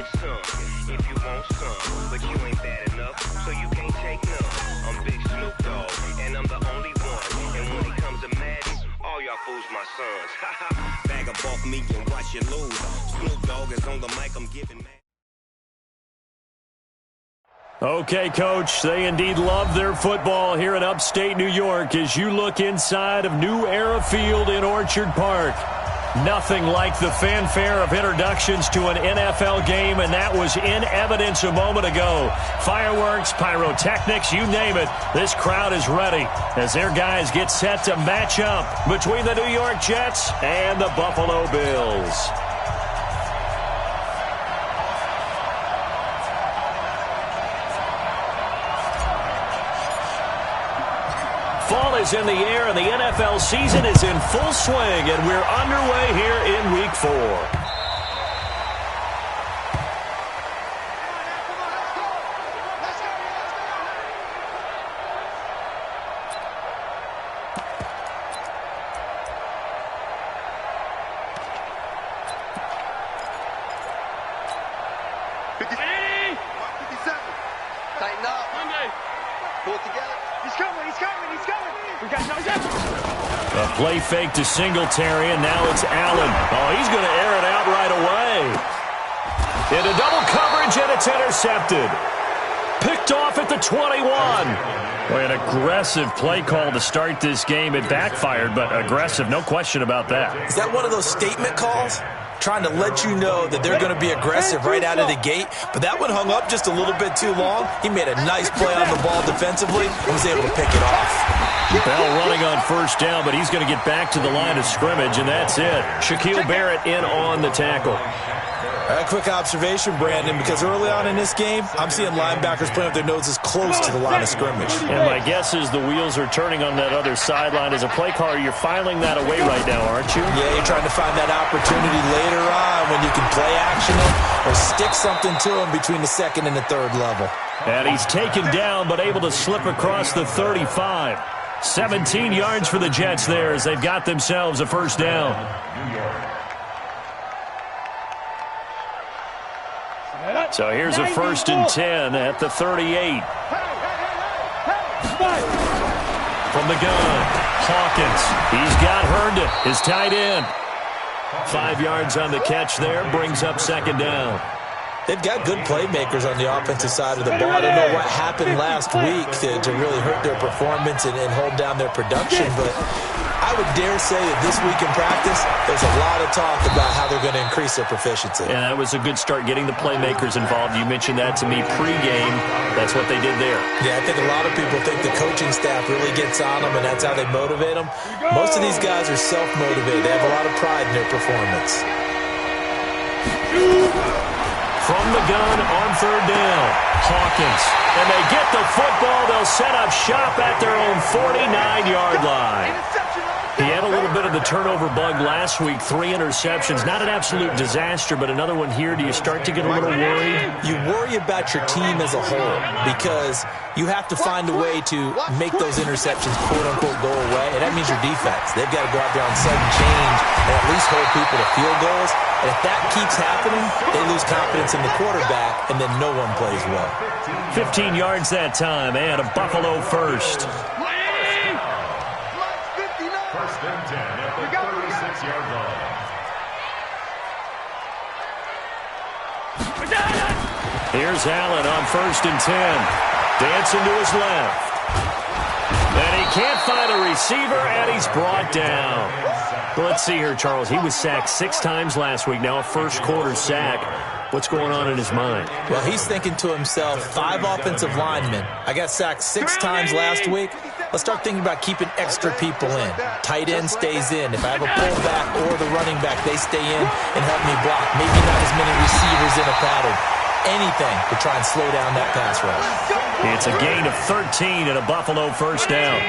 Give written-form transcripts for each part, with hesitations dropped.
want some, if you want some, but you ain't bad enough, so you can't take none. I'm Big Snoop Dogg, and I'm the only one. And when it comes to Madden, all y'all fools my sons. Bag up off me and watch you lose. Snoop Dogg is on the mic, I'm giving Madden. Okay, Coach, they indeed love their football here in upstate New York as you look inside of New Era Field in Orchard Park. Nothing like the fanfare of introductions to an NFL game, and that was in evidence a moment ago. Fireworks, pyrotechnics, you name it. This crowd is ready as their guys get set to match up between the New York Jets and the Buffalo Bills. Fall is in the air, and the NFL season is in full swing, and we're underway here in Week 4. Tighten up. Pull it together. He's coming. We got no depth. A play fake to Singletary, and now it's Allen. Oh, he's going to air it out right away. Into double coverage, and it's intercepted. Picked off at the 21. Boy, an aggressive play call to start this game. It backfired, but aggressive, no question about that. Is that one of those statement calls? Trying to let you know that they're going to be aggressive right out of the gate. But that one hung up just a little bit too long. He made a nice play on the ball defensively and was able to pick it off. Bell running on first down, but he's going to get back to the line of scrimmage, and that's it. Shaquille Barrett in on the tackle. A quick observation, Brandon, because early on in this game, I'm seeing linebackers playing with their noses close to the line of scrimmage. And my guess is the wheels are turning on that other sideline. As a play caller, you're filing that away right now, aren't you? Yeah, you're trying to find that opportunity later on when you can play action them or stick something to them between the second and the third level. And he's taken down, but able to slip across the 35. 17 yards for the Jets there as they've got themselves a first down. So here's a 1st and 10 at the 38. From the gun, Hawkins. He's got Herndon, his tight end. 5 yards on the catch there, brings up second down. They've got good playmakers on the offensive side of the ball. I don't know what happened last week to really hurt their performance and hold down their production, but I would dare say that this week in practice, there's a lot of talk about how they're going to increase their proficiency. And that was a good start, getting the playmakers involved. You mentioned that to me pregame. That's what they did there. Yeah, I think a lot of people think the coaching staff really gets on them, and that's how they motivate them. Most of these guys are self-motivated. They have a lot of pride in their performance. From the gun on third down, Hawkins. And they get the football. They'll set up shop at their own 49-yard line. He had a little bit of the turnover bug last week, 3 interceptions. Not an absolute disaster, but another one here. Do you start to get a little worried? You worry about your team as a whole because you have to find a way to make those interceptions, quote-unquote, go away, and that means your defense. They've got to go out there on sudden change and at least hold people to field goals. And if that keeps happening, they lose confidence in the quarterback, and then no one plays well. 15 yards that time, and a Buffalo first. First and 10 at the 36-yard line. Here's Allen on 1st and 10. Dancing to his left. And he can't find a receiver, and he's brought down. Well, let's see here, Charles. He was sacked 6 times last week. Now a first-quarter sack. What's going on in his mind? Well, he's thinking to himself, 5 offensive linemen. I got sacked 6 times last week. Let's start thinking about keeping extra people in. Tight end stays in. If I have a pullback or the running back, they stay in and help me block. Maybe not as many receivers in a pattern. Anything to try and slow down that pass rush. It's a gain of 13 and a Buffalo first down.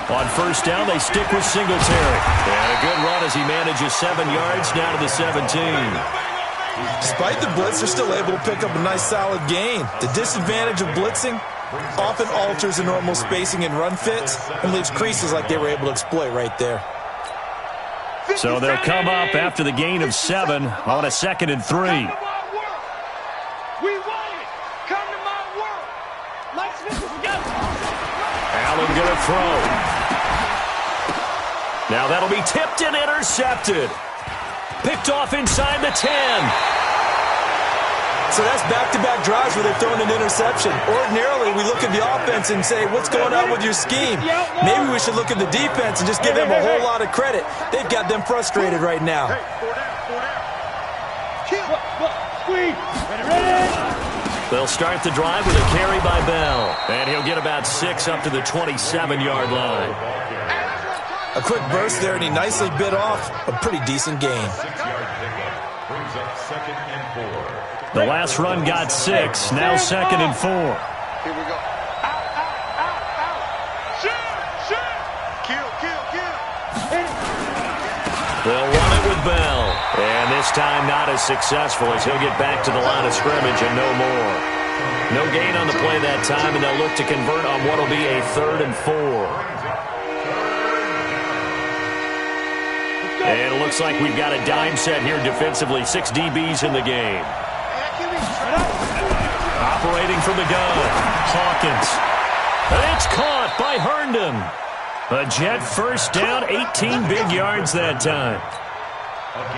On first down, they stick with Singletary. And a good run as he manages 7 yards down to the 17. Despite the blitz, they're still able to pick up a nice solid gain. The disadvantage of blitzing often alters the normal spacing and run fits and leaves creases like they were able to exploit right there. So they'll come up after the gain of 7 on a 2nd and 3. We want it. Come to my world. Mike Smith is together. Allen going to throw. Now that'll be tipped and intercepted. Picked off inside the 10. So that's back-to-back drives where they've thrown an interception. Ordinarily, we look at the offense and say, what's going on with your scheme? Maybe we should look at the defense and just give them a whole lot of credit. They've got them frustrated right now. They'll start the drive with a carry by Bell. And he'll get about 6 up to the 27-yard line. A quick burst there, and he nicely bit off a pretty decent gain. 6-yard pickup brings up 2nd and 4. The last run got 6, now 2nd and 4. Here we go. Out. Shoot. Kill. They'll run it with Bell. And this time not as successful as he'll get back to the line of scrimmage and no more. No gain on the play that time, and they'll look to convert on what will be a 3rd and 4. And it looks like we've got a dime set here defensively. 6 DBs in the game. Operating from the gun, Hawkins. And it's caught by Herndon. A Jet first down, 18 big yards that time.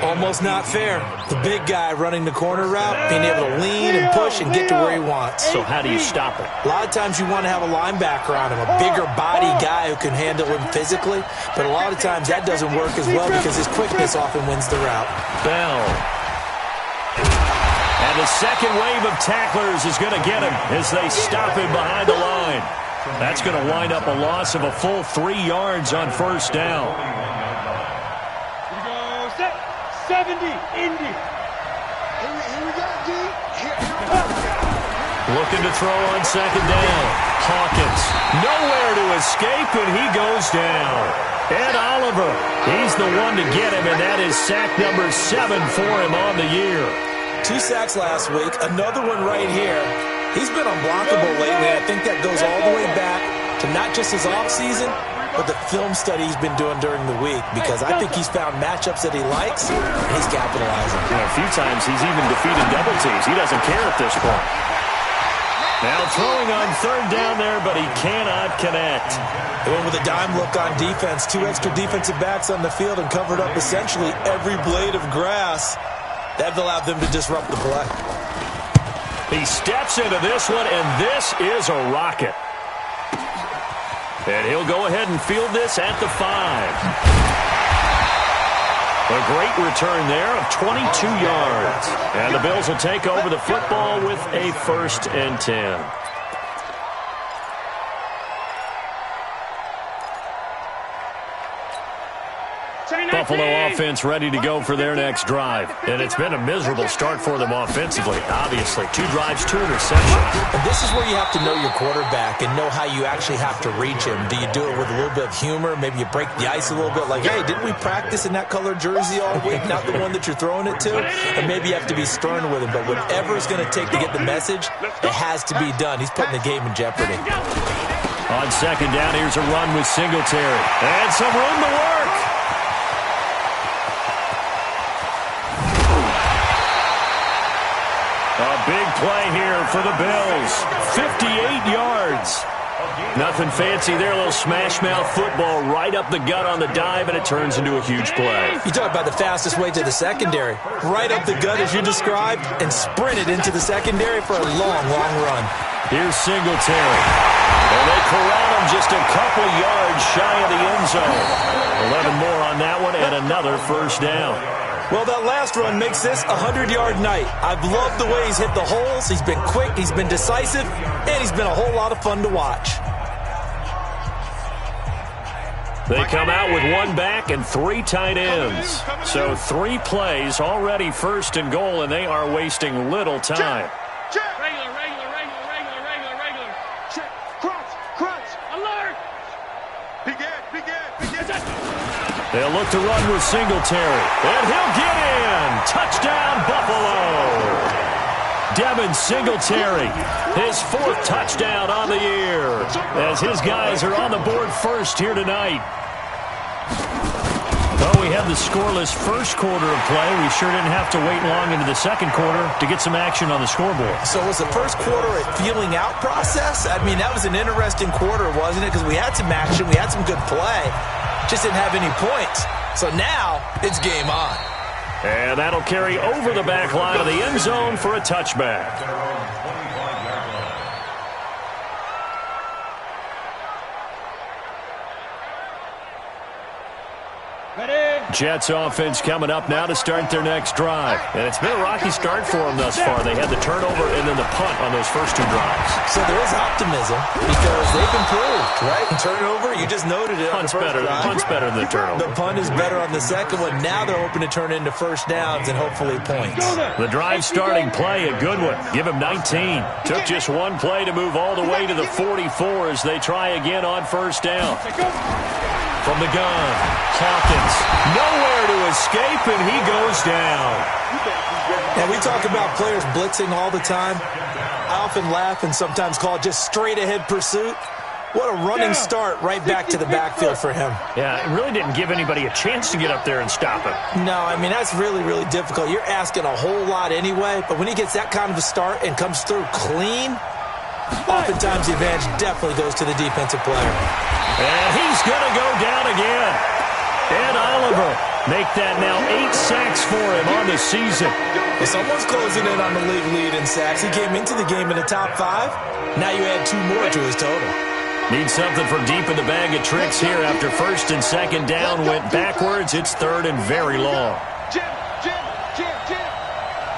Almost not fair. The big guy running the corner route, being able to lean and push and get to where he wants. So how do you stop it? A lot of times you want to have a linebacker on him, a bigger body guy who can handle him physically. But a lot of times that doesn't work as well because his quickness often wins the route. Bell. And the second wave of tacklers is going to get him as they stop him behind the line. That's going to wind up a loss of a full 3 yards on first down. 70, Indy. Here we go, D. Looking to throw on 2nd down. Hawkins, nowhere to escape, and he goes down. Ed Oliver, he's the one to get him, and that is sack number 7 for him on the year. 2 sacks last week, another one right here. He's been unblockable lately. I think that goes all the way back to not just his offseason, but the film study he's been doing during the week, because I think he's found matchups that he likes, and he's capitalizing. A few times he's even defeated double teams. He doesn't care at this point. Now throwing on 3rd down there, but he cannot connect. They went with a dime look on defense. 2 extra defensive backs on the field and covered up essentially every blade of grass. That allowed them to disrupt the play. He steps into this one, and this is a rocket. And he'll go ahead and field this at the 5. A great return there of 22 yards. And the Bills will take over the football with a 1st and 10. Buffalo offense ready to go for their next drive. And it's been a miserable start for them offensively, obviously. 2 drives, 2 interceptions. And this is where you have to know your quarterback and know how you actually have to reach him. Do you do it with a little bit of humor? Maybe you break the ice a little bit, like, hey, didn't we practice in that colored jersey all week, not the one that you're throwing it to? And maybe you have to be stern with him. But whatever it's going to take to get the message, it has to be done. He's putting the game in jeopardy. On 2nd down, here's a run with Singletary. And some room to work. A big play here for the Bills. 58 yards. Nothing fancy there. A little smash-mouth football right up the gut on the dive, and it turns into a huge play. You talk about the fastest way to the secondary. Right up the gut, as you described, and sprinted into the secondary for a long, long run. Here's Singletary. And they corral him just a couple yards shy of the end zone. 11 more on that one, and another first down. Well, that last run makes this a 100-yard night. I've loved the way he's hit the holes. He's been quick, he's been decisive, and he's been a whole lot of fun to watch. They come out with 1 back and 3 tight ends. So 3 plays, already 1st and goal, and they are wasting little time. Regular. Check. Crunch. Alert. Begin. They'll look to run with Singletary. And he'll get in. Touchdown, Buffalo. Devin Singletary, his 4th touchdown on the year, as his guys are on the board first here tonight. Oh, we had the scoreless first quarter of play. We sure didn't have to wait long into the second quarter to get some action on the scoreboard. So was the first quarter a feeling out process? I mean, that was an interesting quarter, wasn't it? Because we had some action, we had some good play, just didn't have any points. So now it's game on. And that'll carry over the back line of the end zone for a touchback. Jets offense coming up now to start their next drive. And it's been a rocky start for them thus far. They had the turnover and then the punt on those first two drives. So there is optimism because they've improved, right? Turnover, you just noted it. Punt's better than the turnover. The punt is better on the second one. Now they're hoping to turn into first downs and hopefully points. The drive starting play, a good one. Give him 19. Took just one play to move all the way to the 44 as they try again on first down. From the gun, Hawkins, nowhere to escape, and he goes down. And we talk about players blitzing all the time. I often laugh and sometimes call it just straight-ahead pursuit. What a running start right back to the backfield for him. Yeah, it really didn't give anybody a chance to get up there and stop him. No, I mean, that's really, really difficult. You're asking a whole lot anyway, but when he gets that kind of a start and comes through clean, oftentimes the advantage definitely goes to the defensive player. And he's going to go down again. And Oliver make that now 8 sacks for him on the season. Well, someone's closing in on the league lead in sacks. He came into the game in the top 5. Now you add 2 more to his total. Need something from deep in the bag of tricks here after first and second down went backwards. It's third and very long. Jim.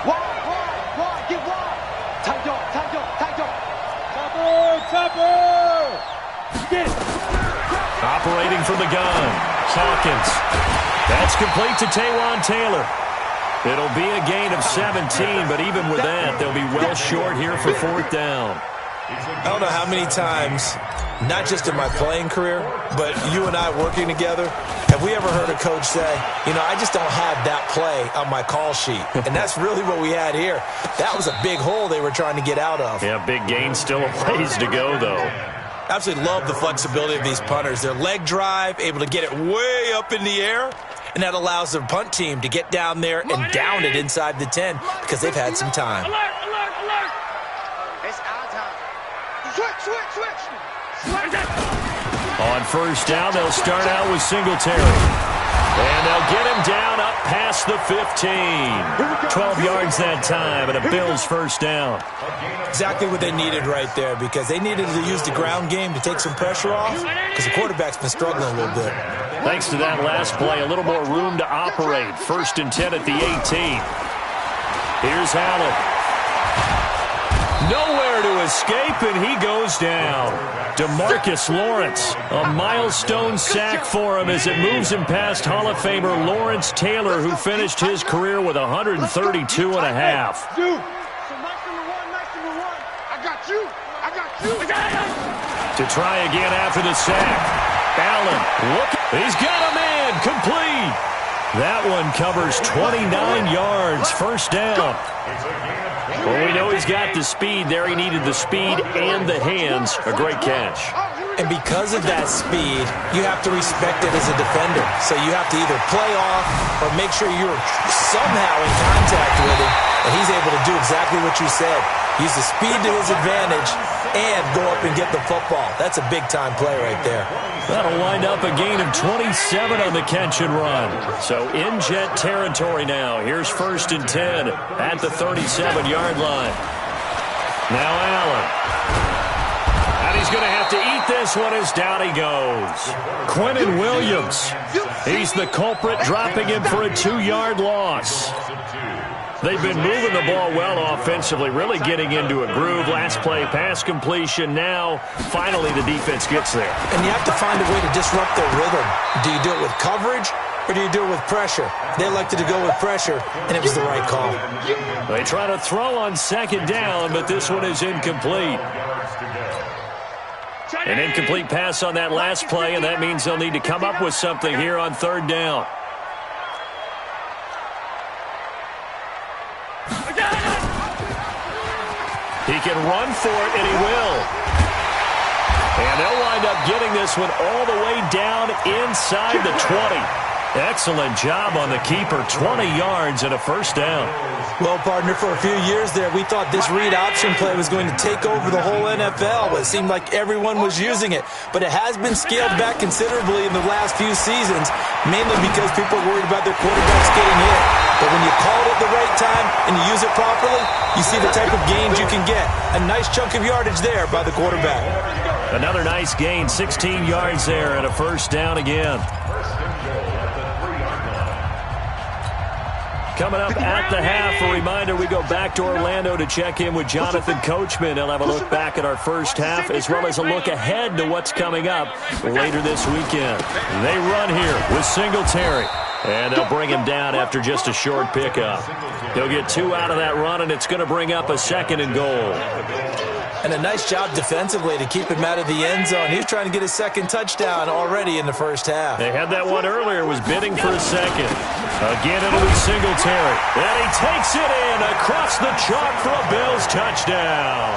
Wide, get wide. Tight dog. Topper. Get it. Operating from the gun, Hawkins. That's complete to Taywan Taylor. It'll be a gain of 17, but even with that, they'll be well short here for fourth down. I don't know how many times, not just in my playing career, but you and I working together, have we ever heard a coach say, I just don't have that play on my call sheet. And that's really what we had here. That was a big hole they were trying to get out of. Yeah, big gain, still a ways to go, though. Absolutely love the flexibility of these punters. Their leg drive, able to get it way up in the air, and that allows their punt team to get down there and down it inside the 10 because they've had some time. Alert! It's our time. Switch! On first down, they'll start out with Singletary. And they'll get him down up past the 15. 12 yards that time, and a Bills first down. Exactly what they needed right there because they needed to use the ground game to take some pressure off because the quarterback's been struggling a little bit. Thanks to that last play, a little more room to operate. First and 10 at the 18. Here's Allen. Nowhere to escape, and he goes down. DeMarcus Lawrence, a milestone sack for him as it moves him past Hall of Famer Lawrence Taylor, who finished his career with 132 and a half. So nice number one. I got you. To try again after the sack. Allen, look, he's got a man, complete. That one covers 29 yards, first down. Well, we know he's got the speed there. He needed the speed and the hands. A great catch. And because of that speed, you have to respect it as a defender. So you have to either play off or make sure you're somehow in contact with him. And he's able to do exactly what you said. Use the speed to his advantage and go up and get the football. That's a big-time play right there. That'll wind up a gain of 27 on the catch and run. So in Jet territory now. Here's first and 10 at the 37-yard line. Now Allen. And he's going to have to eat this one as down he goes. Quentin Williams. He's the culprit, dropping him for a 2-yard loss. They've been moving the ball well offensively, really getting into a groove. Last play, pass completion. Now, finally, the defense gets there. And you have to find a way to disrupt their rhythm. Do you do it with coverage or do you do it with pressure? They elected to go with pressure, and it was the right call. They try to throw on second down, but this one is incomplete. An incomplete pass on that last play, and that means they'll need to come up with something here on third down. He can run for it, and he will. And they'll wind up getting this one all the way down inside the 20. Excellent job on the keeper. 20 yards and a first down. Well, partner, for a few years there, we thought this read option play was going to take over the whole NFL. It seemed like everyone was using it. But it has been scaled back considerably in the last few seasons, mainly because people are worried about their quarterbacks getting hit. But when you call it at the right time and you use it properly, you see the type of gains you can get. A nice chunk of yardage there by the quarterback. Another nice gain, 16 yards there and a first down again. Coming up at the half, a reminder, we go back to Orlando to check in with Jonathan Coachman. He'll have a look back at our first half as well as a look ahead to what's coming up later this weekend. They run here with Singletary, and they'll bring him down after just a short pickup. He'll get 2 out of that run, and it's going to bring up a 2nd and goal. And a nice job defensively to keep him out of the end zone. He was trying to get his 2nd touchdown already in the first half. They had that one earlier, was bidding for a 2nd. Again, it'll be Singletary. And he takes it in across the chalk for a Bills touchdown.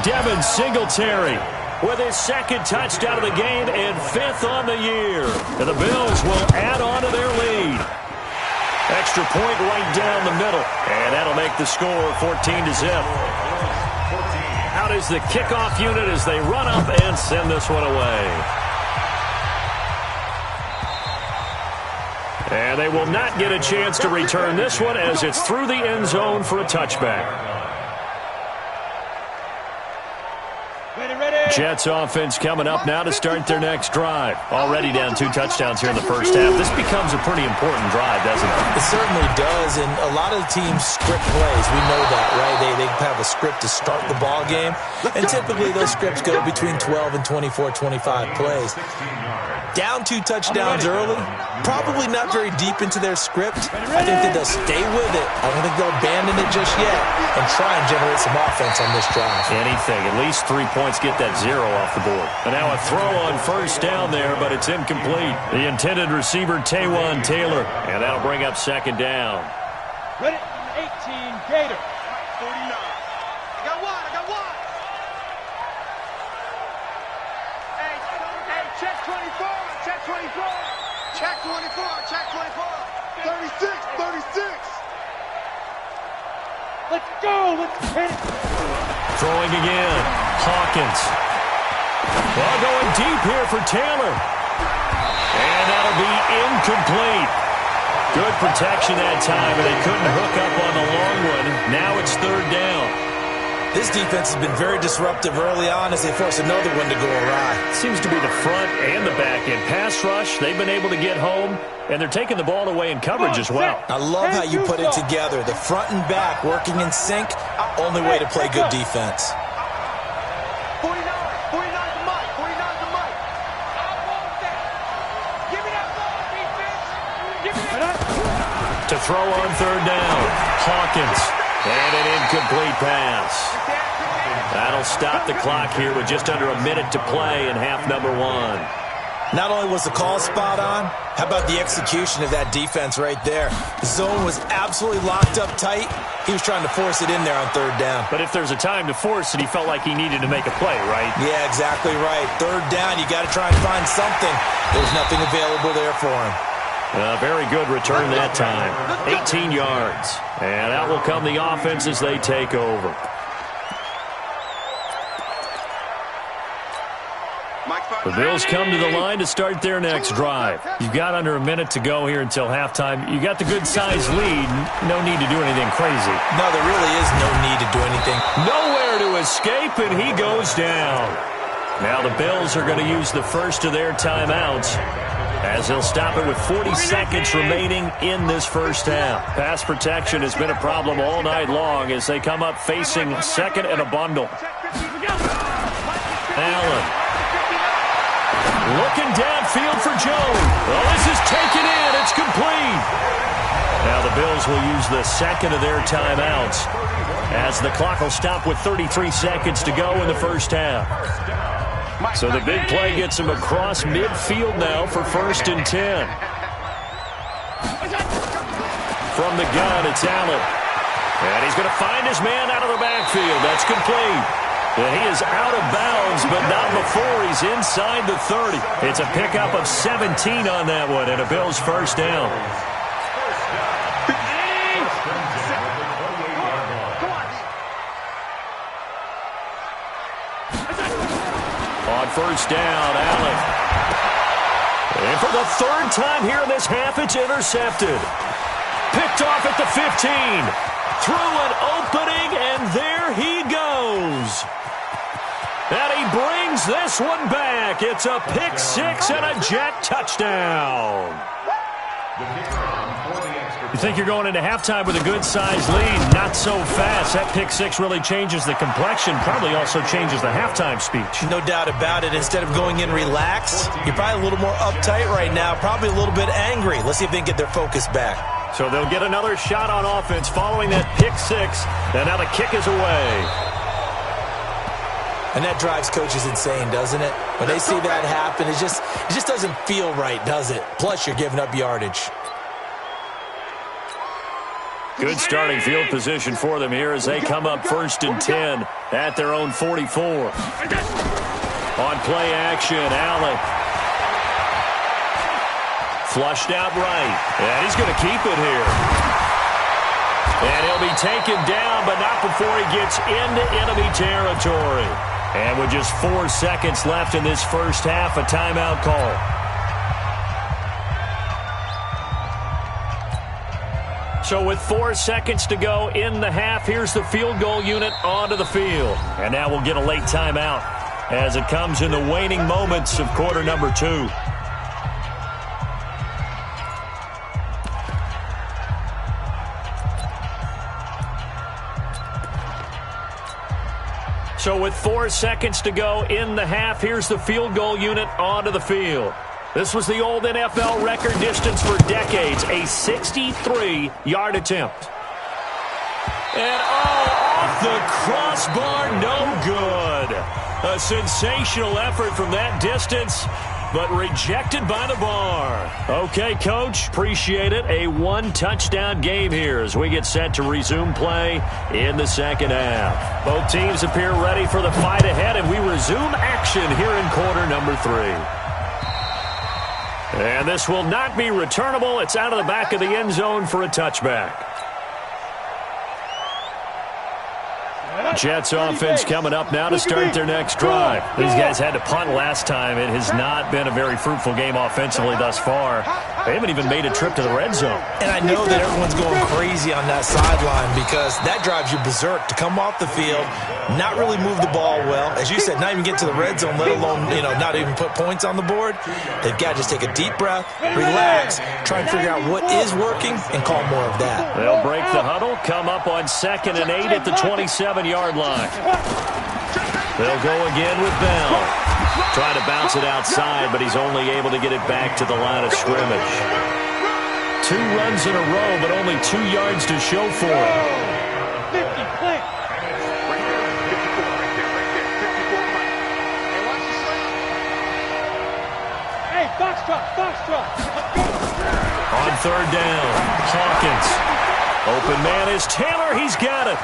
Devin Singletary with his 2nd touchdown of the game and 5th on the year. And the Bills will add on to their lead. Extra point right down the middle. And that'll make the score 14-0. Out is the kickoff unit as they run up and send this one away. And they will not get a chance to return this one as it's through the end zone for a touchback. Jets offense coming up now to start their next drive. Already down 2 touchdowns here in the first half. This becomes a pretty important drive, doesn't it? It certainly does, and a lot of the teams script plays. We know that, right? They have a script to start the ball game, and typically those scripts go between 12 and 24, 25 plays. Down 2 touchdowns early, probably not very deep into their script. I think that they'll stay with it. I don't think they'll abandon it just yet and try and generate some offense on this drive. Anything. At least 3 points, get that 0 off the board. And now a throw on first down there, but it's incomplete. The intended receiver, Taywan Taylor, and that'll bring up 2nd down. Ready, 18, Gator. 49. I got one. Hey, check 24. Check 24. Check 24. 36. Let's go. Let's hit it. Throwing again. Hawkins. Well, going deep here for Taylor. And that'll be incomplete. Good protection that time, and they couldn't hook up on the long one. Now it's 3rd down. This defense has been very disruptive early on as they force another one to go awry. Seems to be the front and the back end. Pass rush, they've been able to get home, and they're taking the ball away in coverage as well. I love how you put it together. The front and back working in sync, only way to play good defense. 49 to Mike. Give me that ball, defense. Give me that. To throw on 3rd down, Hawkins. And an incomplete pass. That'll stop the clock here with just under a minute to play in half number 1. Not only was the call spot on, how about the execution of that defense right there? The zone was absolutely locked up tight. He was trying to force it in there on 3rd down. But if there's a time to force it, he felt like he needed to make a play, right? Yeah, exactly right. 3rd down, you got to try and find something. There's nothing available there for him. A very good return that time. 18 yards. And out will come the offense as they take over. The Bills come to the line to start their next drive. You've got under a minute to go here until halftime. You got the good-sized lead. No need to do anything crazy. No, there really is no need to do anything. Nowhere to escape, and he goes down. Now the Bills are going to use the first of their timeouts, as they'll stop it with 40 seconds remaining in this first half. Pass protection has been a problem all night long as they come up facing 2nd and a bundle. Allen. Looking downfield for Jones. Well, this is taken in. It's complete. Now the Bills will use the 2nd of their timeouts as the clock will stop with 33 seconds to go in the first half. So the big play gets him across midfield now for 1st and 10. From the gun, it's Allen. And he's going to find his man out of the backfield. That's complete. And he is out of bounds, but not before he's inside the 30. It's a pickup of 17 on that one, and a Bills first down. On first down, Allen. And for the third time here in this half, it's intercepted. Picked off at the 15. Through an opening, and there he goes. And he brings this one back. It's a pick six and a Jet touchdown. You think you're going into halftime with a good-sized lead. Not so fast. That pick six really changes the complexion. Probably also changes the halftime speech. No doubt about it. Instead of going in relaxed, you're probably a little more uptight right now. Probably a little bit angry. Let's see if they can get their focus back. So they'll get another shot on offense following that pick six. And now the kick is away. And that drives coaches insane, doesn't it? When they see that happen, it just doesn't feel right, does it? Plus, you're giving up yardage. Good starting field position for them here as they come up 1st and 10 at their own 44. On play action, Allen. Flushed out right. And he's going to keep it here. And he'll be taken down, but not before he gets into enemy territory. And with just 4 seconds left in this first half, a timeout call. So with 4 seconds to go in the half, here's the field goal unit onto the field. And now we'll get a late timeout as it comes in the waning moments of quarter number 2. So with 4 seconds to go in the half, here's the field goal unit onto the field. This was the old NFL record distance for decades, a 63-yard attempt. And off the crossbar, no good. A sensational effort from that distance, but rejected by the bar. Okay, Coach, appreciate it. A one-touchdown game here as we get set to resume play in the second half. Both teams appear ready for the fight ahead, and we resume action here in quarter number 3. And this will not be returnable. It's out of the back of the end zone for a touchback. Jets offense coming up now to start their next drive. These guys had to punt last time. It has not been a very fruitful game offensively thus far. They haven't even made a trip to the red zone. And I know that everyone's going crazy on that sideline because that drives you berserk to come off the field, not really move the ball well. As you said, not even get to the red zone, let alone, not even put points on the board. They've got to just take a deep breath, relax, try and figure out what is working, and call more of that. They'll break the huddle, come up on 2nd and 8 at the 27-yard line. They'll go again with Bell. Trying to bounce it outside, but he's only able to get it back to the line of scrimmage. 2 runs in a row, but only 2 yards to show for it. 50, play. Hey, box truck. On 3rd down, Hawkins. Open man is Taylor. He's got it.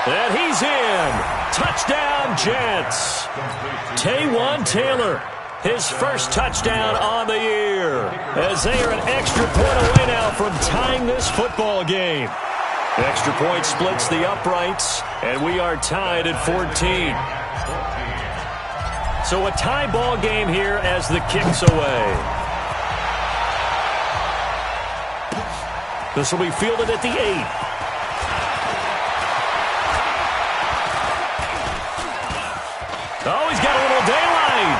And he's in. Touchdown, Jets. Taywan Taylor, his first touchdown on the year, as they are an extra point away now from tying this football game. Extra point splits the uprights, and we are tied at 14. So a tie ball game here as the kick's away. This will be fielded at the 8. Oh, he's got a little daylight.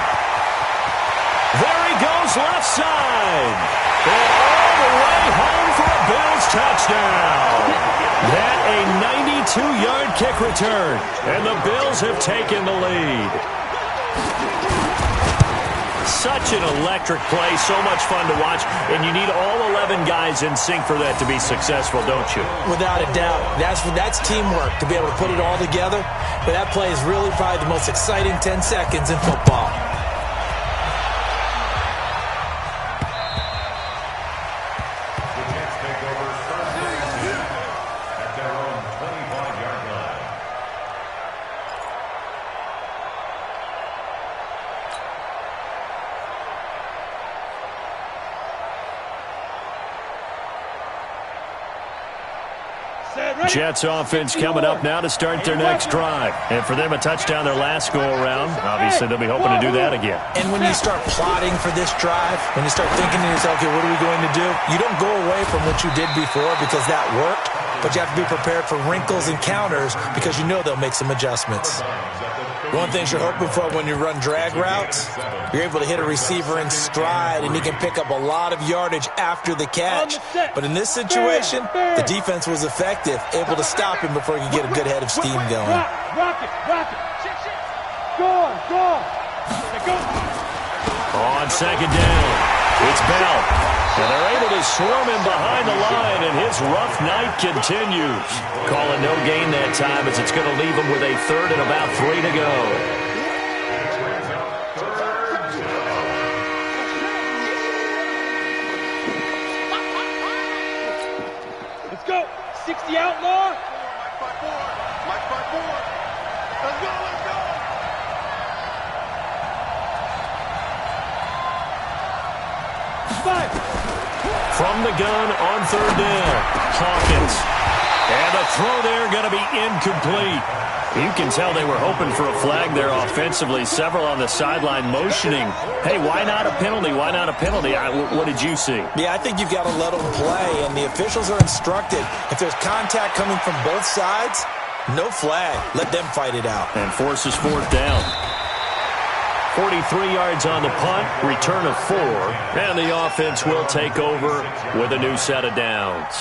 There he goes left side. And all the way home for a Bills touchdown. That a 92-yard kick return. And the Bills have taken the lead. Such an electric play, so much fun to watch, and you need all 11 guys in sync for that to be successful, don't you? Without a doubt. That's teamwork, to be able to put it all together. But that play is really probably the most exciting 10 seconds in football. The Jets take over 1st and 10 at their own Jets offense coming up now to start their next drive. And for them, a touchdown their last go-around. Obviously, they'll be hoping to do that again. And when you start plotting for this drive, when you start thinking to yourself, okay, what are we going to do? You don't go away from what you did before because that worked, but you have to be prepared for wrinkles and counters because you know they'll make some adjustments. One thing you're hoping for when you run drag routes, you're able to hit a receiver in stride, and he can pick up a lot of yardage after the catch. But in this situation, the defense was effective, able to stop him before he could get a good head of steam going. Rock it. Go. On second down, it's Bell. And they're able to swarm him behind the line, and his rough night continues. Calling no gain that time as it's going to leave him with a third and about 3 to go. Let's go. 60 outlaw. Mike by four. Let's go. From the gun on third down, Hawkins. And the throw there going to be incomplete. You can tell they were hoping for a flag there offensively. Several on the sideline motioning, hey, why not a penalty? Why not a penalty? What did you see? Yeah, I think you've got to let them play, and the officials are instructed. If there's contact coming from both sides, no flag. Let them fight it out. And forces fourth down. 43 yards on the punt, return of 4, and the offense will take over with a new set of downs.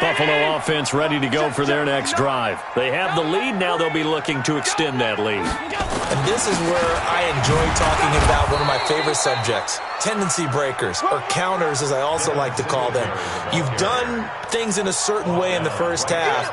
Buffalo offense ready to go for their next drive. They have the lead. Now they'll be looking to extend that lead. And this is where I enjoy talking about one of my favorite subjects, tendency breakers, or counters as I also like to call them. You've done things in a certain way in the first half,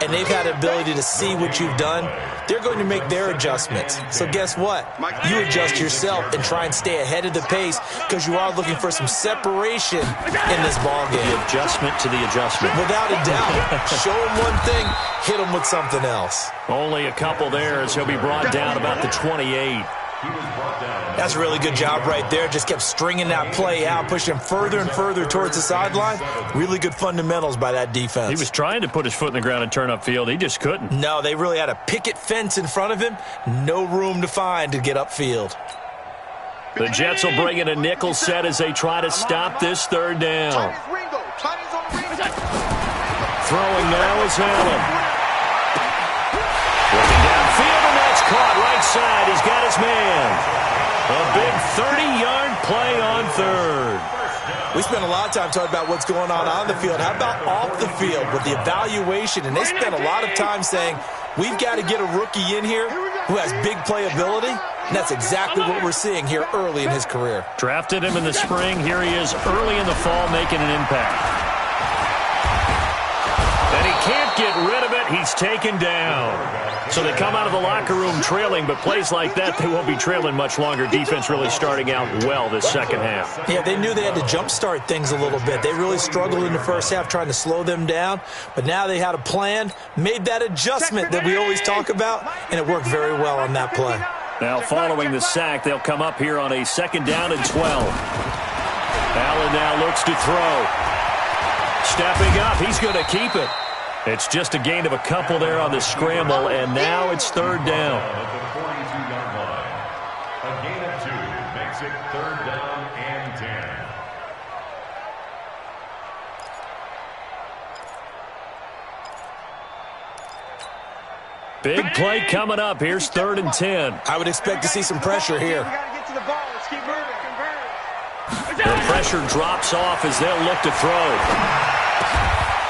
and they've had the ability to see what you've done. They're going to make their adjustments. So guess what? You adjust yourself and try and stay ahead of the pace because you are looking for some separation in this ballgame. The adjustment to the adjustment. Without a doubt. Show them one thing, hit them with something else. Only a couple there as he'll be brought down about the 28. That's a really good job right there. Just kept stringing that play out, pushing him further and further towards the sideline. Really good fundamentals by that defense. He was trying to put his foot in the ground and turn upfield. He just couldn't. No, they really had a picket fence in front of him. No room to find to get upfield. The Jets will bring in a nickel set as they try to stop this third down. Throwing now is Allen. Looking downfield, and that's caught right side. He's got his man. A big 30-yard play on third. We spent a lot of time talking about what's going on the field. How about off the field with the evaluation? And they spent a lot of time saying, we've got to get a rookie in here who has big playability. And that's exactly what we're seeing here early in his career. Drafted him in the spring. Here he is early in the fall making an impact. And he can't get rid of it. He's taken down. So they come out of the locker room trailing, but plays like that, they won't be trailing much longer. Defense really starting out well this second half. Yeah, they knew they had to jumpstart things a little bit. They really struggled in the first half trying to slow them down, but now they had a plan, made that adjustment that we always talk about, and it worked very well on that play. Now following the sack, they'll come up here on a second down and 12. Allen now looks to throw. Stepping up, he's going to keep it. It's just a gain of a couple there on the scramble, and now it's third down. At the 42-yard line. A gain of 2 makes it third down and 10. Big play coming up. Here's third and 10. I would expect to see some pressure here. We got to get to the ball. Let's keep moving. The pressure drops off as they'll look to throw.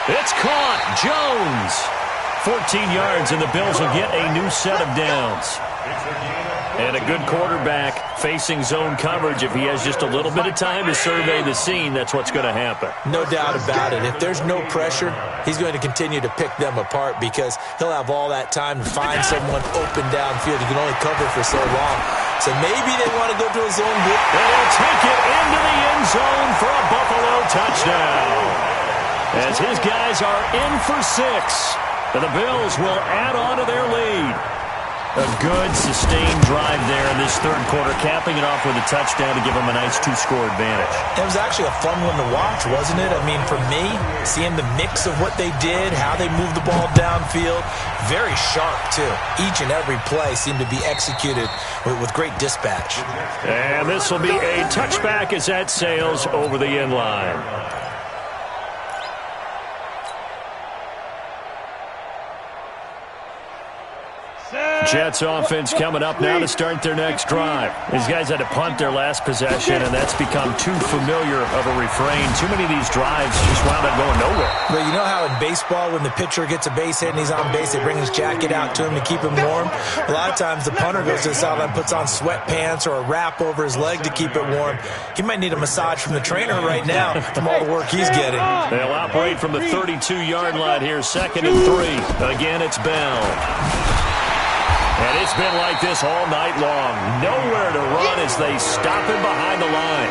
It's caught. Jones. 14 yards, and the Bills will get a new set of downs. And a good quarterback facing zone coverage. If he has just a little bit of time to survey the scene, that's what's going to happen. No doubt about it. If there's no pressure, he's going to continue to pick them apart because he'll have all that time to find someone open downfield. He can only cover for so long. So maybe they want to go to a zone blitz. And he'll take it into the end zone for a Buffalo touchdown. As his guys are in for 6. And the Bills will add on to their lead. A good, sustained drive there in this third quarter, capping it off with a touchdown to give them a nice 2-score advantage. It was actually a fun one to watch, wasn't it? I mean, for me, seeing the mix of what they did, how they moved the ball downfield, very sharp, too. Each and every play seemed to be executed with great dispatch. And this will be a touchback as that sails over the end line. Jets offense coming up now to start their next drive. These guys had to punt their last possession, and that's become too familiar of a refrain. Too many of these drives just wound up going nowhere. But you know how in baseball, when the pitcher gets a base hit and he's on base, they bring his jacket out to him to keep him warm? A lot of times the punter goes to the sideline, puts on sweatpants or a wrap over his leg to keep it warm. He might need a massage from the trainer right now from all the work he's getting. They'll operate from the 32-yard line here, 2nd and 3. Again, it's Bell. And it's been like this all night long. Nowhere to run as they stop him behind the line.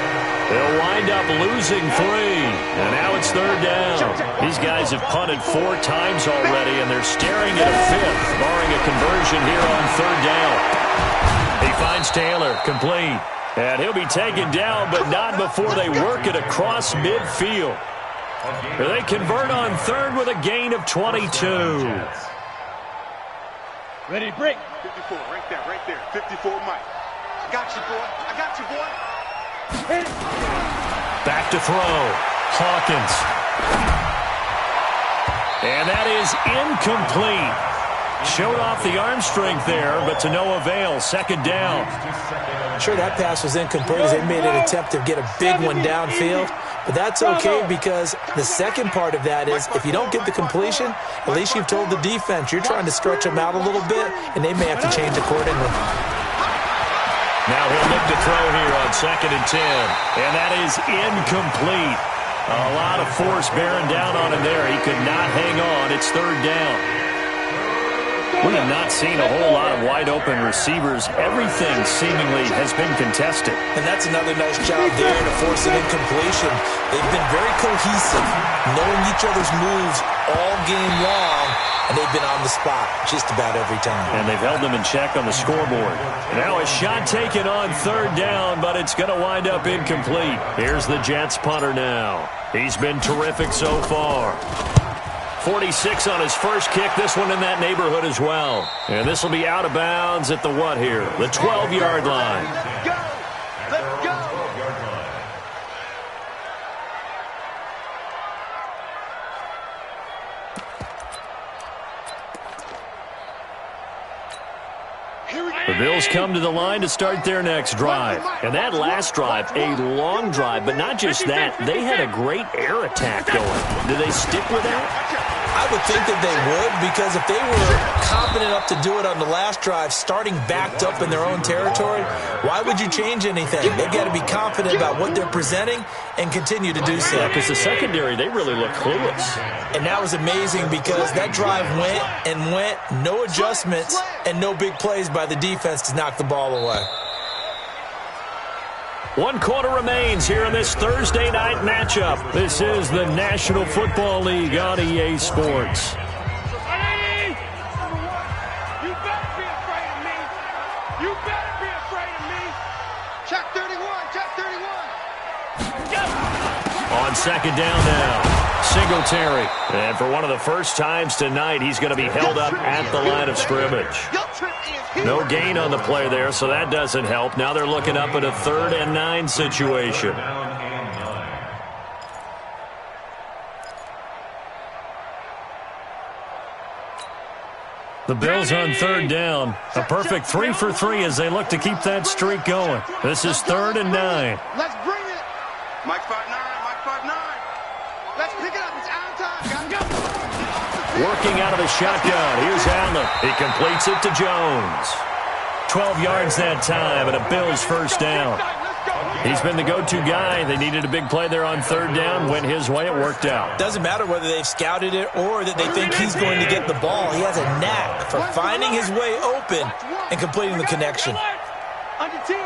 They'll wind up losing 3. And now it's 3rd down. These guys have punted 4 times already, and they're staring at a 5th, barring a conversion here on 3rd down. He finds Taylor, complete. And he'll be taken down, but not before they work it across midfield. They convert on 3rd with a gain of 22. Ready to break. 54, right there. 54, Mike. I got you, boy. Back to throw. Hawkins. And that is incomplete. Showed off the arm strength there, but to no avail. 2nd down. Sure, that pass was incomplete as they made an attempt to get a big one downfield. But that's okay because the second part of that is if you don't get the completion, at least you've told the defense you're trying to stretch them out a little bit, and they may have to change accordingly. Now he'll look to throw here on 2nd and 10. And that is incomplete. A lot of force bearing down on him there. He could not hang on. It's 3rd down. We have not seen a whole lot of wide-open receivers. Everything seemingly has been contested. And that's another nice job there to force an incompletion. They've been very cohesive, knowing each other's moves all game long, and they've been on the spot just about every time. And they've held them in check on the scoreboard. Now a shot taken on 3rd down, but it's going to wind up incomplete. Here's the Jets punter now. He's been terrific so far. 46 on his first kick. This one in that neighborhood as well. And this will be out of bounds at the what here? The 12-yard line. Let's go. The Bills come to the line to start their next drive. And that last drive, a long drive, but not just that. They had a great air attack going. Do they stick with that? I would think that they would, because if they were confident enough to do it on the last drive, starting backed up in their own territory, why would you change anything? They've got to be confident about what they're presenting and continue to do so. Yeah, because the secondary, they really look clueless. And that was amazing because that drive went and went, no adjustments, and no big plays by the defense to knock the ball away. 1 quarter remains here in this Thursday night matchup. This is the National Football League on EA Sports. You better be afraid of me. You better be afraid of me. Check 31. On 2nd down now, Singletary. And for one of the first times tonight, he's going to be held up at the line of scrimmage. No gain on the play there, so that doesn't help. Now they're looking up at a 3rd and 9 situation. The Bills on 3rd down. A perfect 3 for 3 as they look to keep that streak going. This is 3rd and 9. Let's bring it. Mike 5'9", Mike 5'9". Let's pick it up. It's out of time. Gotta go. Working out of the shotgun. Here's Allen. He completes it to Jones. 12 yards that time and a Bills first down. He's been the go-to guy. They needed a big play there on 3rd down. Went his way. It worked out. Doesn't matter whether they've scouted it or that they think he's going to get the ball. He has a knack for finding his way open and completing the connection. Under 10.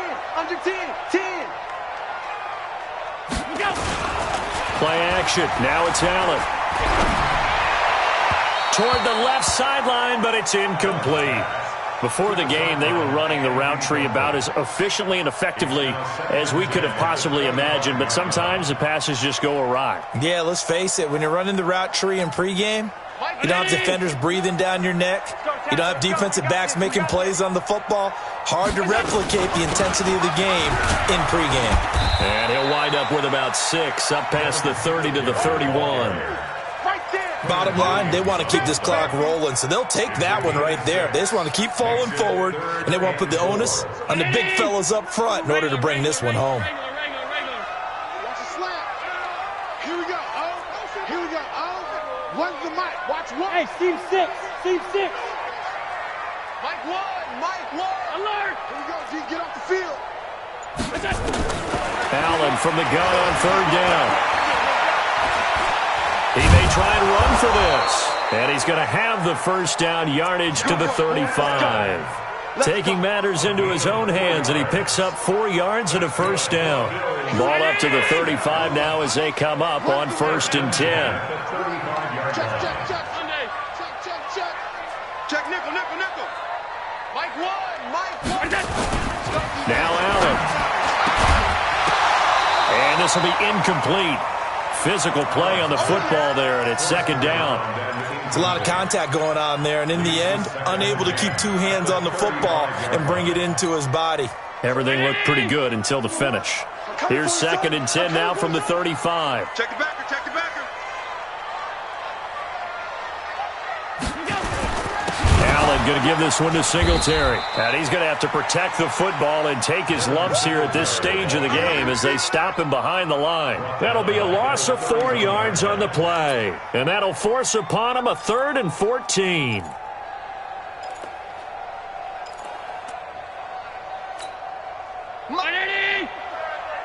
10. Play action. Now it's Allen. Toward the left sideline, but it's incomplete. Before the game, they were running the route tree about as efficiently and effectively as we could have possibly imagined, but sometimes the passes just go awry. Yeah, let's face it, when you're running the route tree in pregame, you don't have defenders breathing down your neck. You don't have defensive backs making plays on the football. Hard to replicate the intensity of the game in pregame. And he'll wind up with about 6, up past the 30 to the 31. Bottom line, they want to keep this clock rolling, so they'll take that one right there. They just want to keep falling forward, and they want to put the onus on the big fellas up front in order to bring this one home. Watch the slant. Here we go. Oh, here we go. Oh, one's the mic. Watch one. Hey, seam 6. Seam 6. Mike 1. Mike 1. Alert. Here we go. G, get off the field. Allen from the gun on 3rd down. He may try and run for this. And he's going to have the first down yardage to the 35. Taking matters into his own hands, and he picks up 4 yards and a first down. Ball up to the 35 now as they come up on 1st and 10. Check, check, check. Check, check, check. Check, nickel, nickel, nickel. Mike 1. Mike 1. Now Allen. And this will be incomplete. Physical play on the football there, and it's 2nd down. It's a lot of contact going on there, and in the end, unable to keep 2 hands on the football and bring it into his body. Everything looked pretty good until the finish. Here's 2nd and 10 now from the 35. Check the backer, check the backer. Allen going to give this one to Singletary. And he's going to have to protect the football and take his lumps here at this stage of the game as they stop him behind the line. That'll be a loss of 4 yards on the play. And that'll force upon him a 3rd and 14.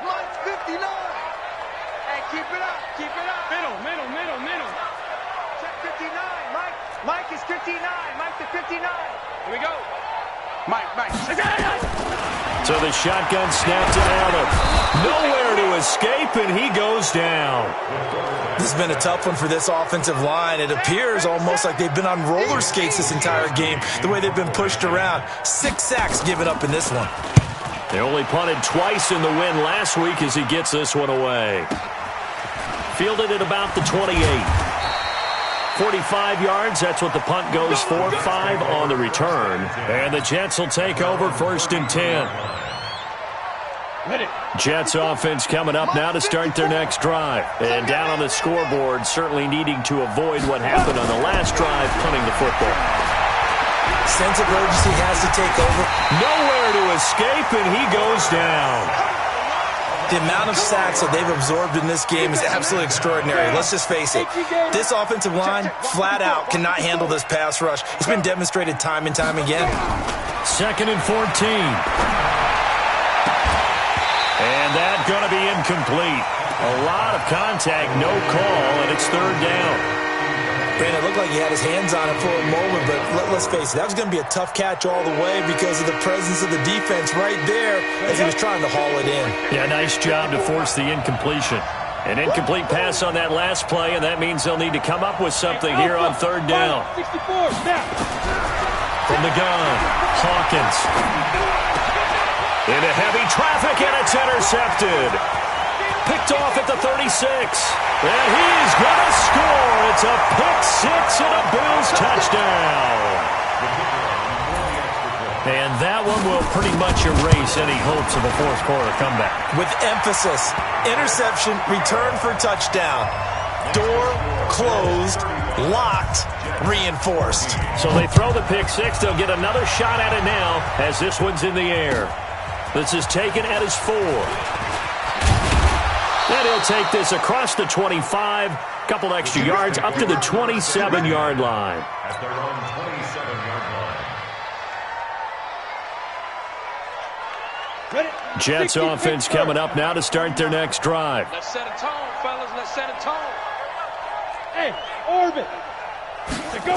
Mike's 59. Hey, keep it up, keep it up. Middle. Check 59, Mike. Mike is 59. Mike to 59. Here we go. Mike. So the shotgun snap to Allen. Nowhere to escape, and he goes down. This has been a tough one for this offensive line. It appears almost like they've been on roller skates this entire game, the way they've been pushed around. 6 sacks given up in this one. They only punted twice in the win last week as he gets this one away. Fielded at about the 28. 45 yards, that's what the punt goes for. 5 on the return. And the Jets will take over 1st and 10. Jets offense coming up now to start their next drive. And down on the scoreboard, certainly needing to avoid what happened on the last drive, punting the football. Sense of urgency has to take over. Nowhere to escape, and he goes down. The amount of sacks that they've absorbed in this game is absolutely extraordinary. Let's just face it. This offensive line, flat out, cannot handle this pass rush. It's been demonstrated time and time again. 2nd and 14. And that's going to be incomplete. A lot of contact, no call, and it's 3rd down. Brandon, it looked like he had his hands on it for a moment, but let's face it, that was going to be a tough catch all the way because of the presence of the defense right there as he was trying to haul it in. Yeah, nice job to force the incompletion. An incomplete pass on that last play, and that means they'll need to come up with something here on 3rd down. 64, snap. From the gun, Hawkins. Into heavy traffic, and it's intercepted. Picked off at the 36. And he's going to score. It's a pick-6 and a Bills touchdown. And that one will pretty much erase any hopes of a fourth-quarter comeback. With emphasis, interception, return for touchdown. Door closed, locked, reinforced. So they throw the pick-6. They'll get another shot at it now as this one's in the air. This is taken at his 4. And he'll take this across the 25, couple extra yards, up to the 27-yard line. At their own 27-yard line. Jets offense coming up now to start their next drive. Let's set a tone, fellas. Let's set a tone. Hey, orbit. Let's go.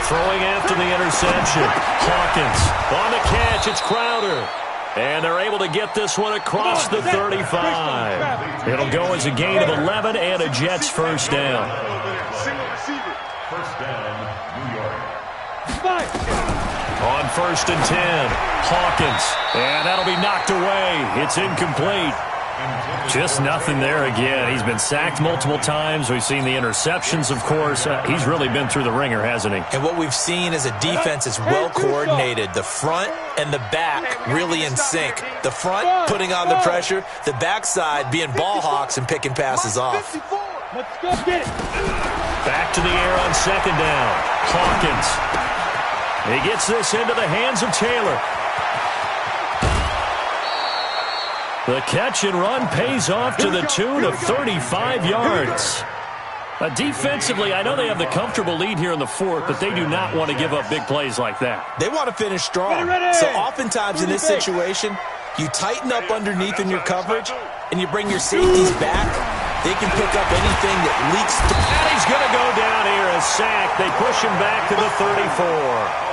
Throwing after the interception. Hawkins on the catch. It's Crowder. And they're able to get this one across the 35. It'll go as a gain of 11 and a Jets first down. First down, New York. On 1st and 10, Hawkins. And that'll be knocked away. It's incomplete. Just nothing there again. He's been sacked multiple times. We've seen the interceptions, of course. He's really been through the ringer, hasn't he? And what we've seen is a defense is well coordinated. The front and the back really in sync. The front putting on the pressure. The backside being ball hawks and picking passes off. Let's go get it. Back to the air on 2nd down. Hawkins. He gets this into the hands of Taylor. The catch and run pays off to the tune of 35 yards. Defensively, I know they have the comfortable lead here in the 4th, but they do not want to give up big plays like that. They want to finish strong. So oftentimes in this situation, you tighten up underneath in your coverage, and you bring your safeties back. They can pick up anything that leaks. And he's going to go down here, a sack. They push him back to the 34.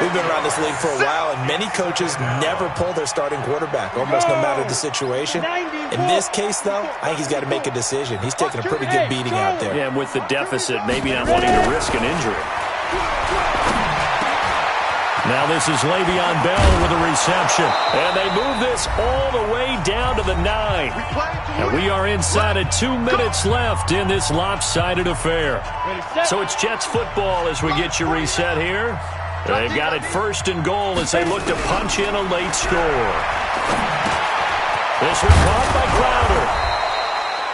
We've been around this league for a while, and many coaches never pull their starting quarterback, almost no matter the situation. In this case, though, I think he's got to make a decision. He's taking a pretty good beating out there. Yeah, and with the deficit, maybe not wanting to risk an injury. Now this is Le'Veon Bell with a reception. And they move this all the way down to the 9. And we are inside of 2 minutes left in this lopsided affair. So it's Jets football as we get you reset here. They've got it 1st and goal as they look to punch in a late score. This one caught by Crowder.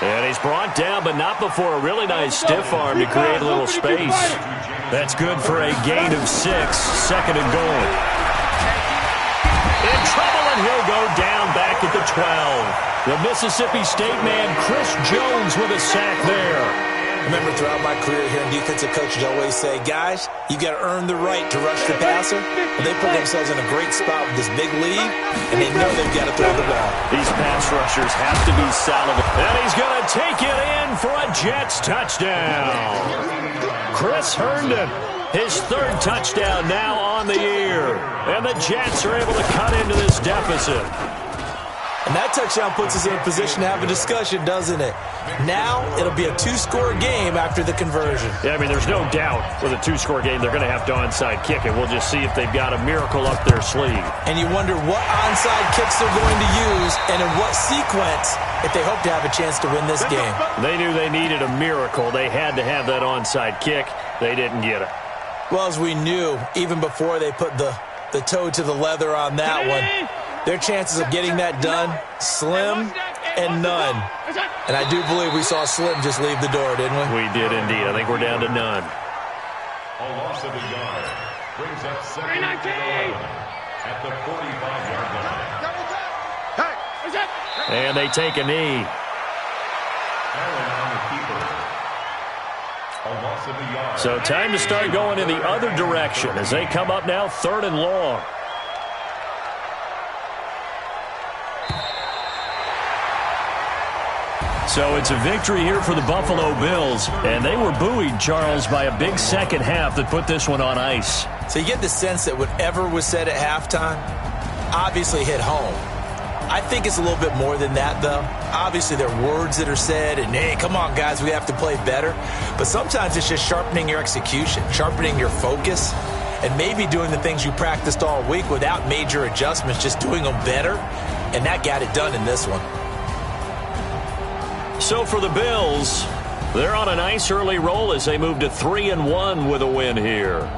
And he's brought down, but not before a really nice stiff arm to create a little space. That's good for a gain of 6, 2nd and goal. In trouble, and he'll go down back at the 12. The Mississippi State man, Chris Jones, with a sack there. Remember, throughout my career here in defensive coaches always say, guys, you got to earn the right to rush the passer. And they put themselves in a great spot with this big lead, and they know they've got to throw the ball. These pass rushers have to be solid. And he's going to take it in for a Jets touchdown. Chris Herndon, his 3rd touchdown now on the year. And the Jets are able to cut into this deficit. And that touchdown puts us in a position to have a discussion, doesn't it? Now it'll be a 2-score game after the conversion. Yeah, I mean, there's no doubt with a 2-score game they're going to have to onside kick it. We'll just see if they've got a miracle up their sleeve. And you wonder what onside kicks they're going to use and in what sequence if they hope to have a chance to win this game. They knew they needed a miracle. They had to have that onside kick. They didn't get it. Well, as we knew, even before they put the toe to the leather on that one, their chances of getting that done, slim and none. And I do believe we saw Slim just leave the door, didn't we? We did indeed. I think we're down to none. A loss of a yard brings up 2nd and 11 at the 45-yard line. And they take a knee. Allen on the keeper. A loss of a yard. So time to start going in the other direction as they come up now 3rd and long. So it's a victory here for the Buffalo Bills, and they were buoyed, Charles, by a big second half that put this one on ice. So you get the sense that whatever was said at halftime obviously hit home. I think it's a little bit more than that, though. Obviously, there are words that are said, and, hey, come on, guys, we have to play better. But sometimes it's just sharpening your execution, sharpening your focus, and maybe doing the things you practiced all week without major adjustments, just doing them better, and that got it done in this one. So for the Bills, they're on a nice early roll as they move to 3-1 with a win here.